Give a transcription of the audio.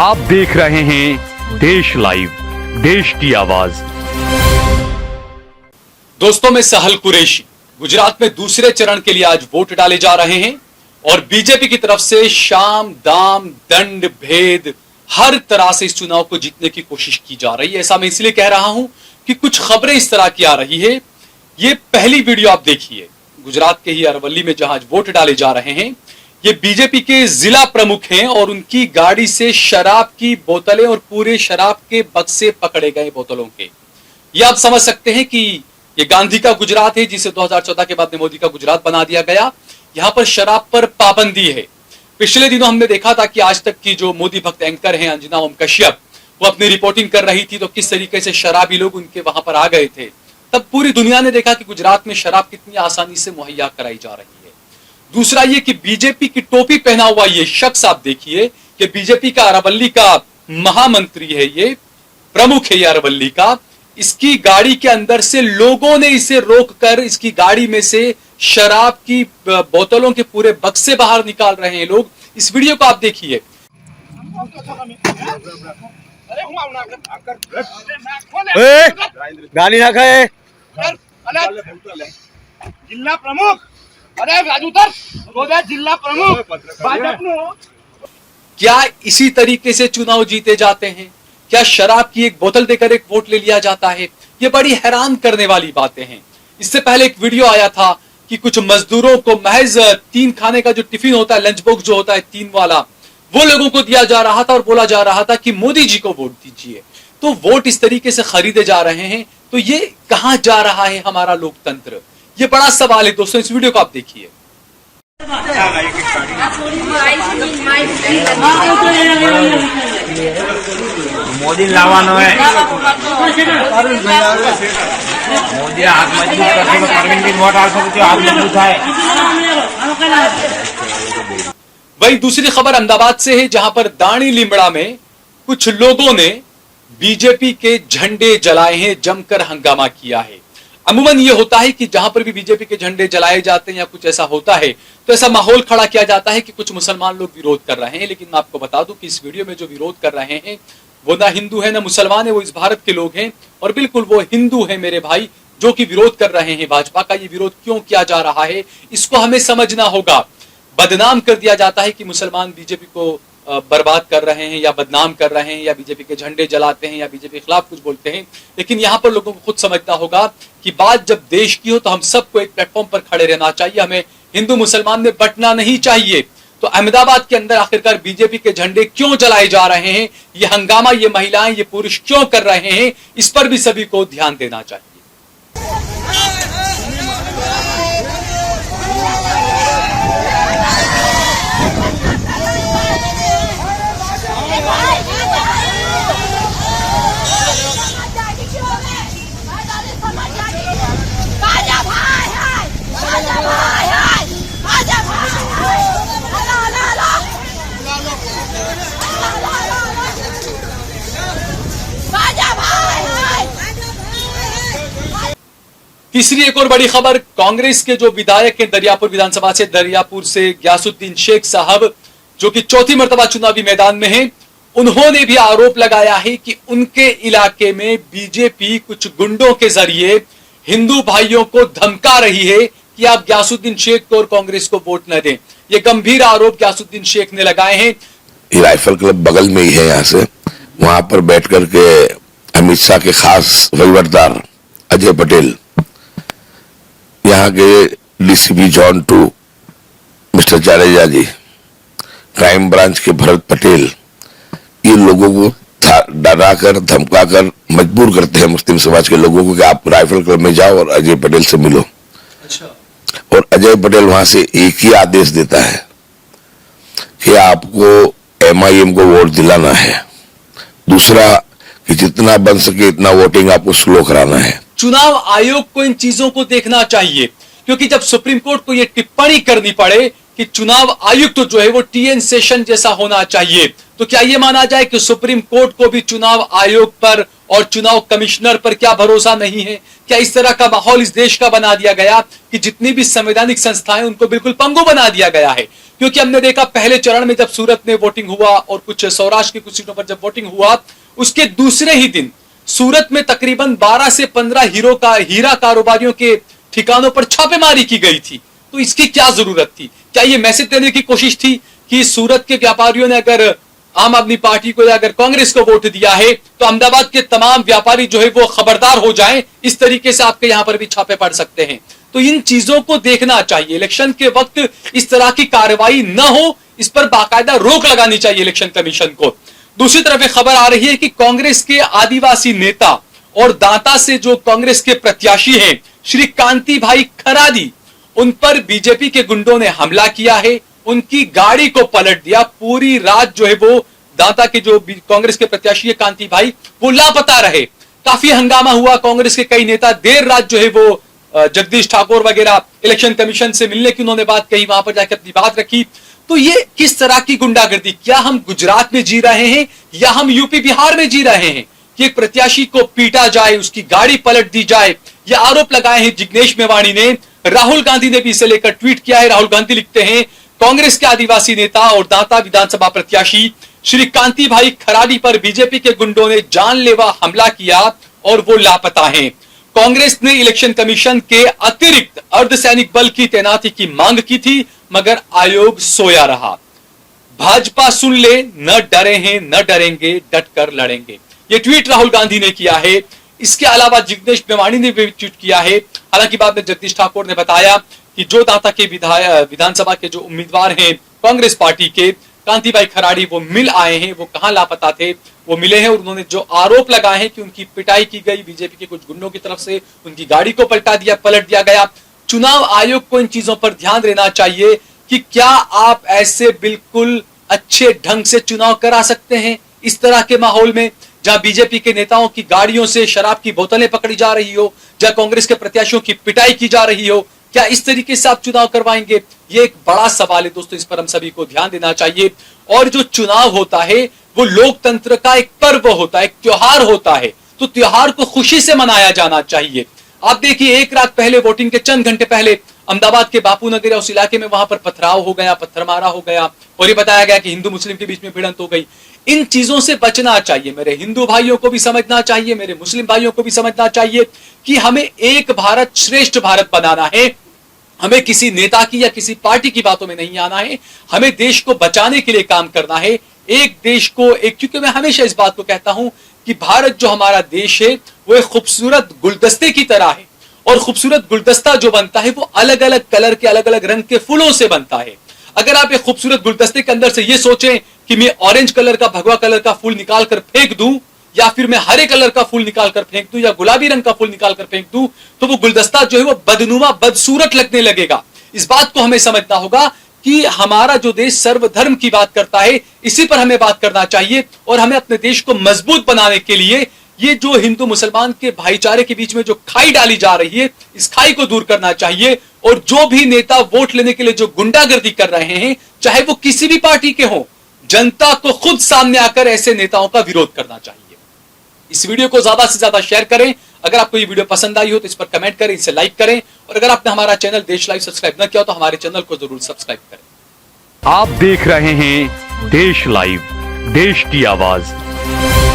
आप देख रहे हैं देश लाइव, देश की आवाज। दोस्तों, मैं सहल कुरैशी। गुजरात में दूसरे चरण के लिए आज वोट डाले जा रहे हैं और बीजेपी की तरफ से शाम दाम दंड भेद हर तरह से इस चुनाव को जीतने की कोशिश की जा रही है। ऐसा मैं इसलिए कह रहा हूं कि कुछ खबरें इस तरह की आ रही है। ये पहली वीडियो आप देखिए, गुजरात के ही अरवली में जहां वोट डाले जा रहे हैं। ये बीजेपी के जिला प्रमुख हैं और उनकी गाड़ी से शराब की बोतलें और पूरे शराब के बक्से पकड़े गए बोतलों के। ये आप समझ सकते हैं कि ये गांधी का गुजरात है, जिसे 2014 के बाद में मोदी का गुजरात बना दिया गया। यहां पर शराब पर पाबंदी है। पिछले दिनों हमने देखा था कि आज तक की जो मोदी भक्त एंकर हैं अंजना ओम कश्यप, वो अपनी रिपोर्टिंग कर रही थी तो किस तरीके से शराबी लोग उनके वहां पर आ गए थे। तब पूरी दुनिया ने देखा कि गुजरात में शराब कितनी आसानी से मुहैया कराई जा रही है। दूसरा ये कि बीजेपी की टोपी पहना हुआ ये शख्स आप देखिए कि बीजेपी का अरवली का महामंत्री है, ये प्रमुख है ये अरवली का। इसकी गाड़ी के अंदर से लोगों ने इसे रोककर इसकी गाड़ी में से शराब की बोतलों के पूरे बक्से बाहर निकाल रहे हैं लोग। इस वीडियो को आप देखिए। गाली ना खाए जिला प्रमुख, अरे राजू तर जिला प्रमुख। क्या इसी तरीके से चुनाव जीते जाते हैं? क्या शराब की एक बोतल देकर एक वोट ले लिया जाता है? ये बड़ी हैरान करने वाली बातें हैं। इससे पहले एक वीडियो आया था कि कुछ मजदूरों को महज 3 खाने का जो टिफिन होता है, लंच बॉक्स जो होता है 3 वाला, वो लोगों को दिया जा रहा था और बोला जा रहा था कि मोदी जी को वोट दीजिए। तो वोट इस तरीके से खरीदे जा रहे हैं, तो ये कहां जा रहा है हमारा लोकतंत्र? ये बड़ा सवाल है दोस्तों। इस वीडियो को आप देखिए। मोदी लावानो है, मोदी हाथ मजबूत करके परवीन की वोट डाल सकते हो, हाथ मजबूत है। वही दूसरी खबर अहमदाबाद से है, जहां पर दाणी लिमड़ा में कुछ लोगों ने बीजेपी के झंडे जलाए हैं, जमकर हंगामा किया है। अमूमन ये होता है कि जहां पर भी बीजेपी के झंडे जलाए जाते हैं या कुछ ऐसा होता है तो ऐसा माहौल खड़ा किया जाता है कि कुछ मुसलमान लोग विरोध कर रहे हैं। लेकिन मैं आपको बता दूं कि इस वीडियो में जो विरोध कर रहे हैं वो ना हिंदू है ना मुसलमान है, वो इस भारत के लोग हैं और बिल्कुल वो हिंदू है मेरे भाई, जो कि विरोध कर रहे हैं भाजपा का। ये विरोध क्यों किया जा रहा है इसको हमें समझना होगा। बदनाम कर दिया जाता है कि मुसलमान बीजेपी को बर्बाद कर रहे हैं या बदनाम कर रहे हैं या बीजेपी के झंडे जलाते हैं या बीजेपी के खिलाफ कुछ बोलते हैं। लेकिन यहां पर लोगों को खुद समझना होगा कि बात जब देश की हो तो हम सबको एक प्लेटफॉर्म पर खड़े रहना चाहिए। हमें हिंदू मुसलमान में बंटना नहीं चाहिए। तो अहमदाबाद के अंदर आखिरकार बीजेपी के झंडे क्यों जलाए जा रहे हैं, ये हंगामा ये महिलाएं ये पुरुष क्यों कर रहे हैं, इस पर भी सभी को ध्यान देना चाहिए। तीसरी एक और बड़ी खबर, कांग्रेस के जो विधायक हैं दरियापुर विधानसभा से, दरियापुर से ग्यासुद्दीन शेख साहब, जो कि चौथी मर्तबा चुनावी मैदान में हैं, उन्होंने भी आरोप लगाया है कि उनके इलाके में बीजेपी कुछ गुंडों के जरिए हिंदू भाइयों को धमका रही है कि आप ग्यासुद्दीन शेख को और कांग्रेस को वोट न दें। ये गंभीर आरोप ग्यासुद्दीन शेख ने लगाए हैं। राइफल क्लब बगल में ही है, यहाँ से वहां पर बैठ करके अमित शाह के खास वहीवटदार अजय पटेल, यहाँ के डीसीपी जॉन 2 मिस्टर जाडेजा जी, क्राइम ब्रांच के भरत पटेल, ये लोगों को डराकर धमकाकर मजबूर करते हैं मुस्लिम समाज के लोगों को कि आप राइफल क्लब में जाओ और अजय पटेल से मिलो। अच्छा। और अजय पटेल वहां से एक ही आदेश देता है कि आपको एमआईएम को वोट दिलाना है, दूसरा कि जितना बन सके इतना वोटिंग आपको स्लो कराना है। चुनाव आयोग को इन चीजों को देखना चाहिए, क्योंकि जब सुप्रीम कोर्ट को यह टिप्पणी करनी पड़े कि चुनाव आयुक्त तो जो है वो टीएन शेषन जैसा होना चाहिए, तो क्या यह माना जाए कि सुप्रीम कोर्ट को भी चुनाव आयोग पर और चुनाव कमिश्नर पर क्या भरोसा नहीं है? क्या इस तरह का माहौल इस देश का बना दिया गया कि जितनी भी संवैधानिक संस्थाएं उनको बिल्कुल पंगु बना दिया गया है? क्योंकि हमने देखा पहले चरण में जब सूरत में वोटिंग हुआ और कुछ सौराष्ट्र की कुछ सीटों पर जब वोटिंग हुआ, उसके दूसरे ही दिन सूरत में तकरीबन 12 से 15 हीरा कारोबारियों के ठिकानों पर छापेमारी की गई थी। तो इसकी क्या जरूरत थी? क्या यह मैसेज देने की कोशिश थी कि सूरत के व्यापारियों ने अगर आम आदमी पार्टी को या अगर कांग्रेस को वोट दिया है तो अहमदाबाद के तमाम व्यापारी जो है वो खबरदार हो जाएं, इस तरीके से आपके यहां पर भी छापे पड़ सकते हैं। तो इन चीजों को देखना चाहिए। इलेक्शन के वक्त इस तरह की कार्रवाई न हो, इस पर बाकायदा रोक लगानी चाहिए इलेक्शन कमीशन को। दूसरी तरफ एक खबर आ रही है कि कांग्रेस के आदिवासी नेता और दांता से जो कांग्रेस के प्रत्याशी हैं श्री कांति भाई खरादी, उन पर बीजेपी के गुंडों ने हमला किया है, उनकी गाड़ी को पलट दिया। पूरी रात जो है वो दांता के जो कांग्रेस के प्रत्याशी है कांति भाई, वो लापता रहे। काफी हंगामा हुआ। कांग्रेस के कई नेता देर रात जो है वो जगदीश ठाकुर वगैरह इलेक्शन कमीशन से मिलने की उन्होंने बात कही, वहां पर जाकर अपनी बात रखी। तो ये किस तरह की गुंडागर्दी? क्या हम गुजरात में जी रहे हैं या हम यूपी बिहार में जी रहे हैं कि एक प्रत्याशी को पीटा जाए, उसकी गाड़ी पलट दी जाए? ये आरोप लगाए हैं जिग्नेश मेवाणी ने। राहुल गांधी ने भी इसे लेकर ट्वीट किया है। राहुल गांधी लिखते हैं, कांग्रेस के आदिवासी नेता और दांता विधानसभा प्रत्याशी श्री कांति भाई खराडी पर बीजेपी के गुंडों ने जानलेवा हमला किया और वो लापता हैं। कांग्रेस ने इलेक्शन कमीशन के अतिरिक्त अर्धसैनिक बल की तैनाती की मांग की थी, मगर आयोग सोया रहा। भाजपा सुन ले, न डरे हैं न डरेंगे, डटकर लड़ेंगे। ये ट्वीट राहुल गांधी ने किया है। इसके अलावा जिग्नेश मेवाणी ने भी ट्वीट किया है। हालांकि बाद में जगदीश ठाकुर ने बताया कि जो दांता के विधानसभा के जो उम्मीदवार हैं कांग्रेस पार्टी के कांति भाई खराड़ी, वो मिल आए हैं। वो कहां लापता थे, वो मिले हैं और उन्होंने जो आरोप लगाए हैं कि उनकी पिटाई की गई बीजेपी के कुछ गुंडों की तरफ से, उनकी गाड़ी को पलट दिया गया। चुनाव आयोग को इन चीजों पर ध्यान देना चाहिए कि क्या आप ऐसे बिल्कुल अच्छे ढंग से चुनाव करा सकते हैं इस तरह के माहौल में, जहां बीजेपी के नेताओं की गाड़ियों से शराब की बोतलें पकड़ी जा रही हो, जहां कांग्रेस के प्रत्याशियों की पिटाई की जा रही हो? क्या इस तरीके से आप चुनाव करवाएंगे? ये एक बड़ा सवाल है दोस्तों, इस पर हम सभी को ध्यान देना चाहिए। और जो चुनाव होता है वो लोकतंत्र का एक पर्व होता है, एक त्योहार होता है, तो त्योहार को खुशी से मनाया जाना चाहिए। आप देखिए, एक रात पहले, वोटिंग के चंद घंटे पहले अहमदाबाद के बापू नगर या उस इलाके में वहां पर पथराव हो गया, पत्थरमारा हो गया और ये बताया गया कि हिंदू मुस्लिम के बीच में भिड़ंत हो गई। इन चीजों से बचना चाहिए। मेरे हिंदू भाइयों को भी समझना चाहिए, मेरे मुस्लिम भाइयों को भी समझना चाहिए कि हमें एक भारत श्रेष्ठ भारत बनाना है। हमें किसी नेता की या किसी पार्टी की बातों में नहीं आना है। हमें देश को बचाने के लिए काम करना है। एक देश को एक, क्योंकि मैं हमेशा इस बात को कहता हूं कि भारत जो हमारा देश है वो एक खूबसूरत गुलदस्ते की तरह है, और खूबसूरत गुलदस्ता जो बनता है वो अलग अलग कलर के, अलग अलग रंग के फूलों से बनता है। अगर आप एक खूबसूरत गुलदस्ते के अंदर से ये सोचें कि मैं ऑरेंज कलर का, भगवा कलर का फूल निकाल कर फेंक दूं, या फिर मैं हरे कलर का फूल निकाल कर फेंक दूं, या गुलाबी रंग का फूल निकाल कर फेंक दूं, तो वो गुलदस्ता जो है वो बदनुमा, बदसूरत लगने लगेगा। इस बात को हमें समझना होगा कि हमारा जो देश सर्वधर्म की बात करता है, इसी पर हमें बात करना चाहिए। और हमें अपने देश को मजबूत बनाने के लिए ये जो हिंदू मुसलमान के भाईचारे के बीच में जो खाई डाली जा रही है, इस खाई को दूर करना चाहिए। और जो भी नेता वोट लेने के लिए जो गुंडागर्दी कर रहे हैं, चाहे वो किसी भी पार्टी के हों, जनता को खुद सामने आकर ऐसे नेताओं का विरोध करना चाहिए। इस वीडियो को ज्यादा से ज्यादा शेयर करें। अगर आपको ये वीडियो पसंद आई हो तो इस पर कमेंट करें, इसे लाइक करें, और अगर आपने हमारा चैनल देश लाइव सब्सक्राइब न किया तो हमारे चैनल को जरूर सब्सक्राइब करें। आप देख रहे हैं देश लाइव, देश की आवाज।